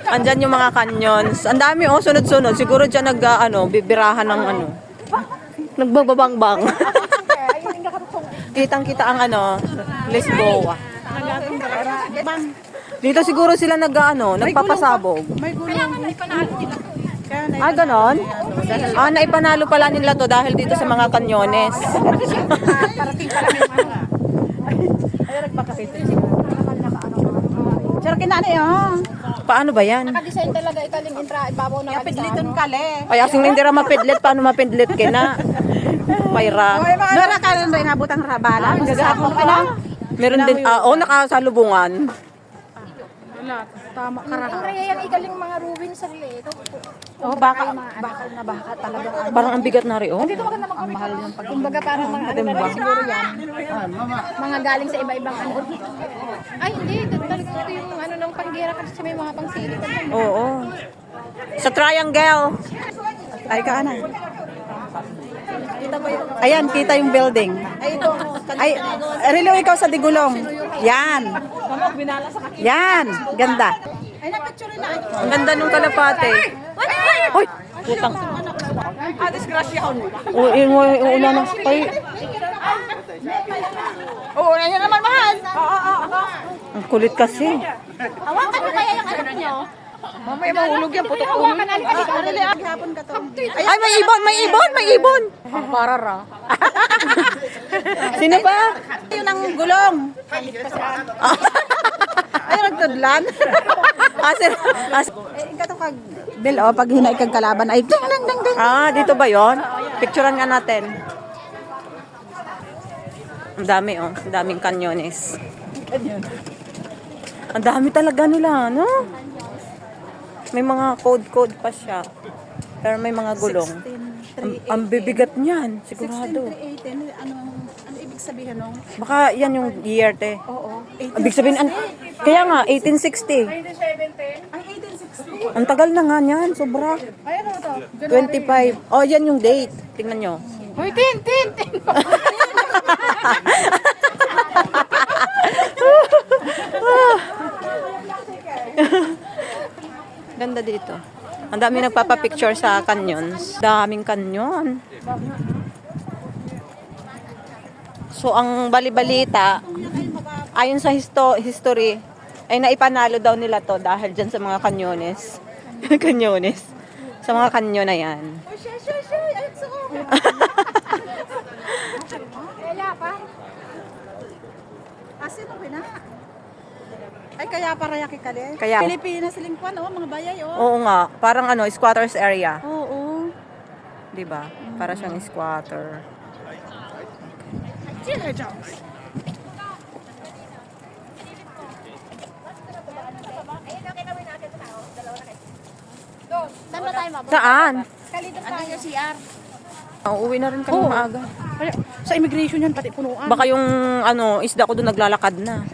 Andyan yung mga canyons. Ang dami oh, sunod-sunod. Siguro dyan bibirahan ng Nagbababangbang. Kitang-kita ang Lisboa. Dito siguro sila nagpapasabog. May gulong. Ah, ganon? Ah, naipanalo pala nila to dahil dito sa mga kanyones. Parating pa lang yung ay, nagpakapit. Sir, kinani Paano ba yan? Naka-design talaga ikaling intra ibabaw na Pidliton kale. Ay, asing hindi ra mapidlit. Paano mapidlit kina? Mayra. Nora ka rin rin habutang rabala. Gasapon ka na. Meron din, nakasalubungan. Wala, tama karaha. Ang raya yung ikaling mga ruin sa ito. Oh, bakal na baka talaga. Parang ang bigat na rin, oh. Dito maganda Ang mahal yung pag Kumbaga parang mga ano na rin siguro yan. Mga galing sa iba-ibang ano. Ay hindi, ito yung ano ng panggera kasi sa may mga pangsili. Oo. Sa triangle. Ay ka na. Ayan, kita yung building. Ay, Rilo, ikaw sa Digulong. Yan. Yan, ganda. Ang ganda nung kalapate. Uy! Putang. Oh, yung una na. Ay, Oo, yan naman mahal. ang kulit kasi. Hawakan mo kaya yung ano nyo? Mamaya mahulog yan, putok ulo. Hapon ka to. Ay, may ibon, may ibon, may ibon. Para ra. Sino ba? Yun ang gulong. Ay, nagtudlan. Ikaw to kag Bel, pag hinay kag kalaban ay ding ding ding ding. Dito ba yon? Picturean nga natin. Ang dami, oh. Ang daming kanyones. Ang dami talaga nila, no? May mga code pa siya. Pero may mga gulong. Ang bibigat niyan, sigurado. 16, 318, ano ibig sabihin nung? Baka yan yung year, te. Oo. Ibig sabihin, kaya nga, 1860. Ay, 1860. Ang tagal na nga niyan, sobra. Ay, ano to? 25. Oh, yan yung date. Tingnan nyo. Hoy, tin. Ganda dito. Ang dami nagpapapicture sa canyons. Daming canyon. So, ang bali-balita, ayon sa history, ay naipanalo daw nila to dahil dyan sa mga kanyones. Kanyones. Sa mga kanyon na yan. Ay, gusto ko. Kaya pa. Asin mo na. Ay, kaya para yaki kali. Kaya. Pilipinas lingkwan, mga bayay, Oo nga, parang squatters area. Oo. 'Di ba? Para siyang squatter. Saan na tayo mabot? Saan? Kalidon tayo. CR. Uuwi na rin kami maaga. Sa immigration yan, pati punuan. Baka yung isda ko doon naglalakad na.